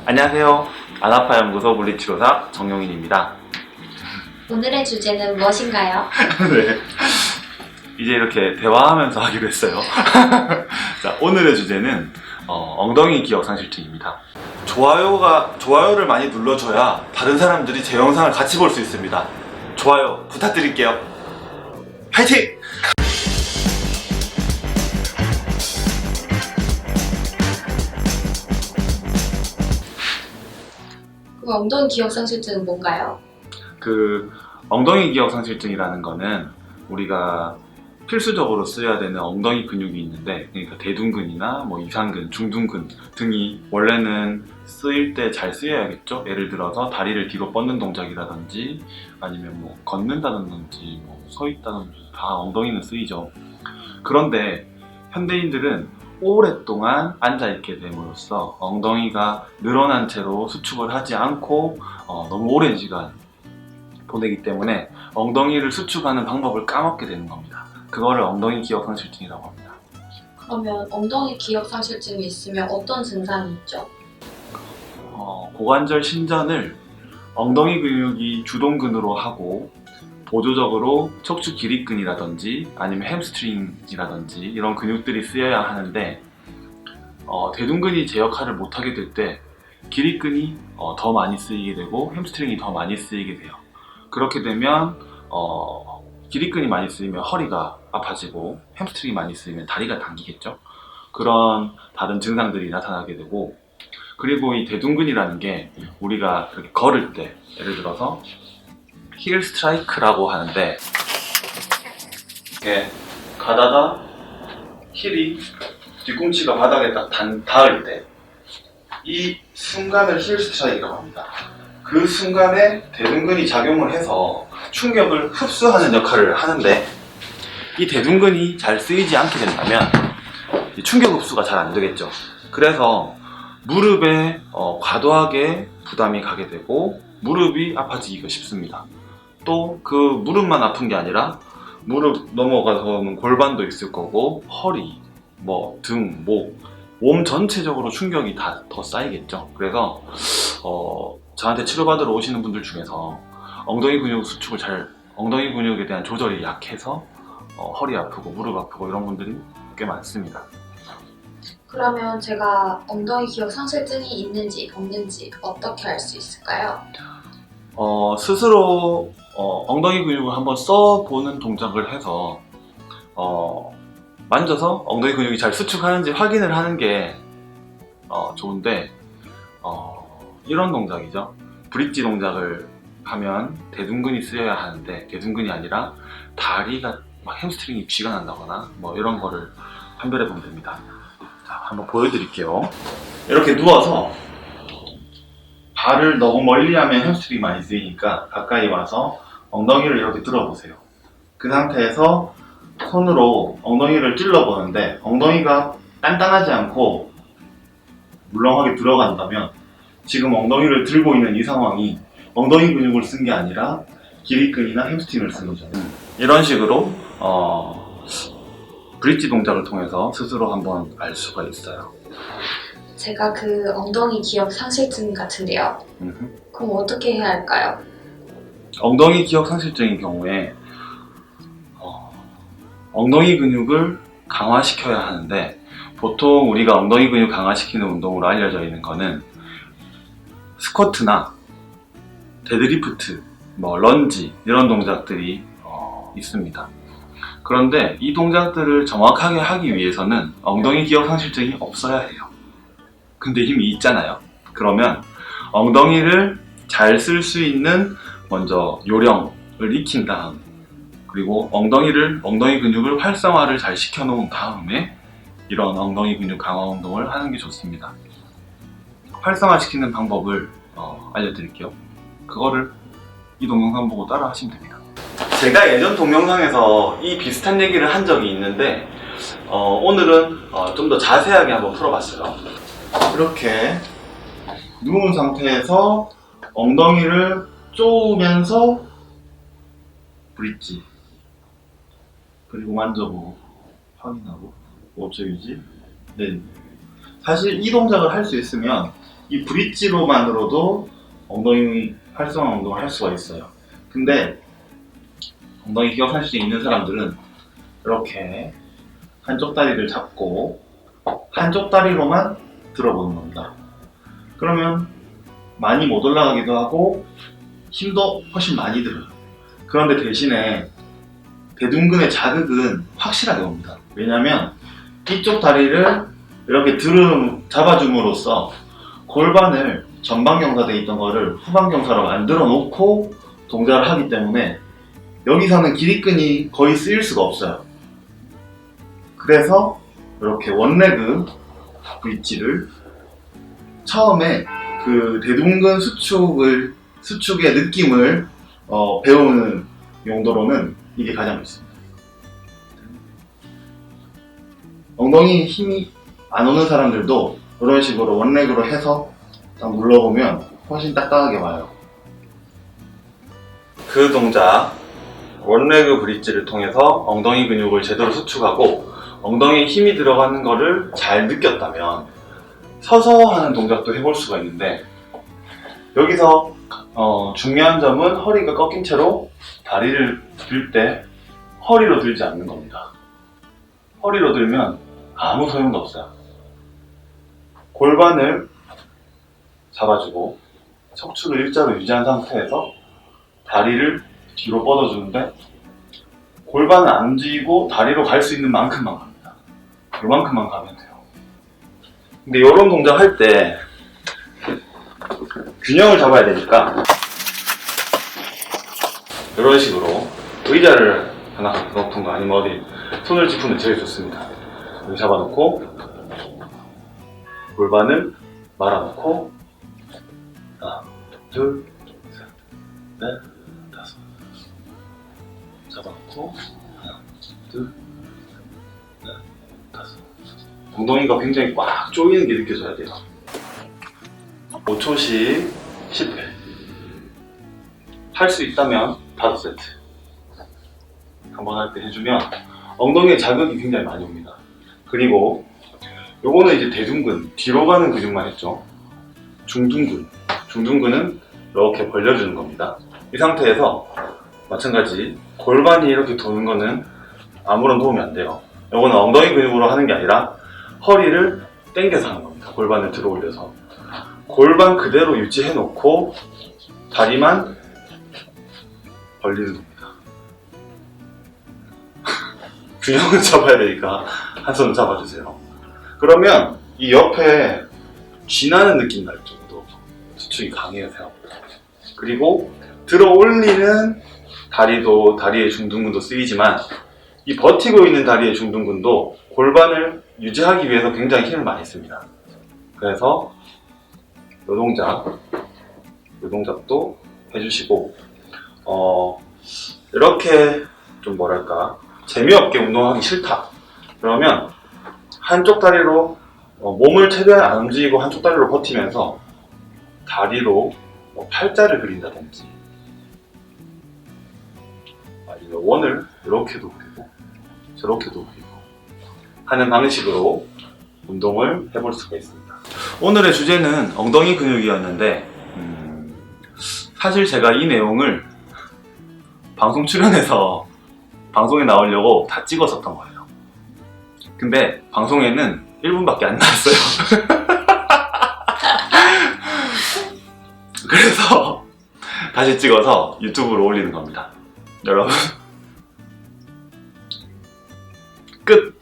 안녕하세요. 안아파연구소 물리치료사 정용인입니다. 오늘의 주제는 무엇인가요? 네. 이제 이렇게 대화하면서 하기로 했어요. 자, 오늘의 주제는 엉덩이 기억 상실증입니다. 좋아요를 많이 눌러줘야 다른 사람들이 제 영상을 같이 볼 수 있습니다. 좋아요 부탁드릴게요. 파이팅! 그 엉덩이 기억 상실증은 뭔가요? 그 엉덩이 기억 상실증이라는 거는 우리가 필수적으로 쓰여야 되는 엉덩이 근육이 있는데, 그러니까 대둔근이나 뭐 이상근, 중둔근 등이 원래는 쓰일 때 잘 쓰여야겠죠. 예를 들어서 다리를 뒤로 뻗는 동작이라든지 아니면 뭐 걷는다든지 뭐 서 있다든지 다 엉덩이는 쓰이죠. 그런데 현대인들은 오랫동안 앉아있게 됨으로써 엉덩이가 늘어난 채로 수축을 하지 않고 너무 오랜 시간 보내기 때문에 엉덩이를 수축하는 방법을 까먹게 되는 겁니다. 그거를 엉덩이 기억 상실증이라고 합니다. 그러면 엉덩이 기억 상실증이 있으면 어떤 증상이 있죠? 고관절 신전을 엉덩이 근육이 주동근으로 하고 보조적으로 척추 기립근이라든지 아니면 햄스트링이라든지 이런 근육들이 쓰여야 하는데, 대둔근이 제 역할을 못하게 될 때 기립근이 더 많이 쓰이게 되고 햄스트링이 더 많이 쓰이게 돼요. 그렇게 되면 기립근이 많이 쓰이면 허리가 아파지고 햄스트링이 많이 쓰이면 다리가 당기겠죠. 그런 다른 증상들이 나타나게 되고, 그리고 이 대둔근이라는 게 우리가 그렇게 걸을 때, 예를 들어서 힐 스트라이크라고 하는데, 이렇게 가다가 힐이 뒤꿈치가 바닥에 딱 닿을 때 이 순간을 힐 스트라이크라고 합니다. 그 순간에 대둔근이 작용을 해서 충격을 흡수하는 역할을 하는데, 이 대둔근이 잘 쓰이지 않게 된다면 충격 흡수가 잘 안 되겠죠. 그래서 무릎에 과도하게 부담이 가게 되고 무릎이 아파지기가 쉽습니다. 또 그 무릎만 아픈 게 아니라 무릎 넘어가서는 골반도 있을 거고 허리, 등, 목, 몸 전체적으로 충격이 다 더 쌓이겠죠. 그래서 저한테 치료받으러 오시는 분들 중에서 엉덩이 근육에 대한 조절이 약해서 허리 아프고 무릎 아프고 이런 분들이 꽤 많습니다. 그러면 제가 엉덩이 기억 상실증이 있는지 없는지 어떻게 알 수 있을까요? 스스로 엉덩이 근육을 한번 써보는 동작을 해서 만져서 엉덩이 근육이 잘 수축하는지 확인을 하는 게 좋은데, 이런 동작이죠. 브릿지 동작을 하면 대둔근이 쓰여야 하는데 대둔근이 아니라 다리가 막 햄스트링이 쥐가 난다거나 이런 거를 판별해 보면 됩니다. 자, 한번 보여드릴게요. 이렇게 누워서 발을 너무 멀리 하면 햄스트링이 많이 쓰이니까 가까이 와서 엉덩이를 이렇게 들어보세요. 그 상태에서 손으로 엉덩이를 찔러보는데 엉덩이가 단단하지 않고 물렁하게 들어간다면 지금 엉덩이를 들고 있는 이 상황이 엉덩이 근육을 쓴 게 아니라 기립근이나 햄스트링을 쓴 거죠. 이런 식으로 브릿지 동작을 통해서 스스로 한번 알 수가 있어요. 제가 그 엉덩이 기억 상실증 같은데요. 그럼 어떻게 해야 할까요? 엉덩이 기억 상실증인 경우에 엉덩이 근육을 강화시켜야 하는데, 보통 우리가 엉덩이 근육 강화시키는 운동으로 알려져 있는 거는 스쿼트나 데드리프트, 런지 이런 동작들이 있습니다. 그런데 이 동작들을 정확하게 하기 위해서는 엉덩이 기억 상실증이 없어야 해요. 근데 이미 있잖아요. 그러면 엉덩이를 잘 쓸 수 있는 먼저 요령을 익힌 다음, 그리고 엉덩이 근육을 활성화를 잘 시켜 놓은 다음에 이런 엉덩이 근육 강화 운동을 하는 게 좋습니다. 활성화 시키는 방법을 알려드릴게요. 그거를 이 동영상 보고 따라 하시면 됩니다. 제가 예전 동영상에서 이 비슷한 얘기를 한 적이 있는데 오늘은 좀 더 자세하게 한번 풀어봤어요. 이렇게 누운 상태에서 엉덩이를 쪼으면서 브릿지, 그리고 만져보고 확인하고 5초 유지. 네. 사실 이 동작을 할 수 있으면 이 브릿지로만으로도 엉덩이 활성화 운동을 할 수가 있어요. 근데 엉덩이 기억 상실증이 있는 사람들은 이렇게 한쪽 다리를 잡고 한쪽 다리로만 들어보는 겁니다. 그러면 많이 못 올라가기도 하고 힘도 훨씬 많이 들어요. 그런데 대신에 대둔근의 자극은 확실하게 옵니다. 왜냐면 이쪽 다리를 이렇게 잡아줌으로써 골반을 전방경사되어 있던 거를 후방경사로 만들어 놓고 동작을 하기 때문에 여기서는 기립근이 거의 쓰일 수가 없어요. 그래서 이렇게 원레그 브릿지를 처음에 그 대둔근 수축의 느낌을 배우는 용도로는 이게 가장 좋습니다. 엉덩이 힘이 안 오는 사람들도 이런 식으로 원레그로 해서 딱 눌러보면 훨씬 딱딱하게 와요. 그 동작 원레그 브릿지를 통해서 엉덩이 근육을 제대로 수축하고 엉덩이에 힘이 들어가는 거를 잘 느꼈다면 서서 하는 동작도 해볼 수가 있는데, 여기서 중요한 점은 허리가 꺾인 채로 다리를 들 때 허리로 들지 않는 겁니다. 허리로 들면 아무 소용도 없어요. 골반을 잡아주고 척추를 일자로 유지한 상태에서 다리를 뒤로 뻗어주는데, 골반을 안 움직이고 다리로 갈 수 있는 만큼만 갑니다. 요만큼만 가면 돼요. 근데 이런 동작 할 때 균형을 잡아야 되니까 이런 식으로 의자를 하나 놓던가 아니면 어디 손을 짚으면 제일 좋습니다. 여기 잡아놓고 골반을 말아놓고 하나, 둘, 셋, 넷, 다섯 잡아놓고 하나, 둘, 넷, 다섯. 엉덩이가 굉장히 꽉 조이는 게 느껴져야 돼요. 5초씩 10회. 할 수 있다면 5세트. 한번 할 때 해주면 엉덩이에 자극이 굉장히 많이 옵니다. 그리고 요거는 이제 대둔근, 뒤로 가는 근육만 했죠. 중둔근은 이렇게 벌려주는 겁니다. 이 상태에서 마찬가지 골반이 이렇게 도는 거는 아무런 도움이 안 돼요. 요거는 엉덩이 근육으로 하는 게 아니라 허리를 당겨서 하는 겁니다. 골반을 들어 올려서 골반 그대로 유지해 놓고 다리만 벌리는 겁니다. 균형을 잡아야 되니까 한 손을 잡아주세요. 그러면 이 옆에 쥐나는 느낌 날 정도 수축이 강해요, 생각보다. 그리고 들어 올리는 다리도, 다리의 중둔근도 쓰이지만 이 버티고 있는 다리의 중둔근도 골반을 유지하기 위해서 굉장히 힘을 많이 씁니다. 그래서 이 동작도 해주시고, 이렇게 좀 뭐랄까 재미없게 운동하기 싫다 그러면 한쪽 다리로 몸을 최대한 안 움직이고 한쪽 다리로 버티면서 다리로 팔자를 그린다든지 아니면 원을 이렇게도 그리고 저렇게도 그리고 하는 방식으로 운동을 해볼 수가 있습니다. 오늘의 주제는 엉덩이 근육이었는데 사실 제가 이 내용을 방송 출연해서 방송에 나오려고 다 찍었었던 거예요. 근데 방송에는 1분밖에 안 나왔어요. 그래서 다시 찍어서 유튜브로 올리는 겁니다. 여러분 끝!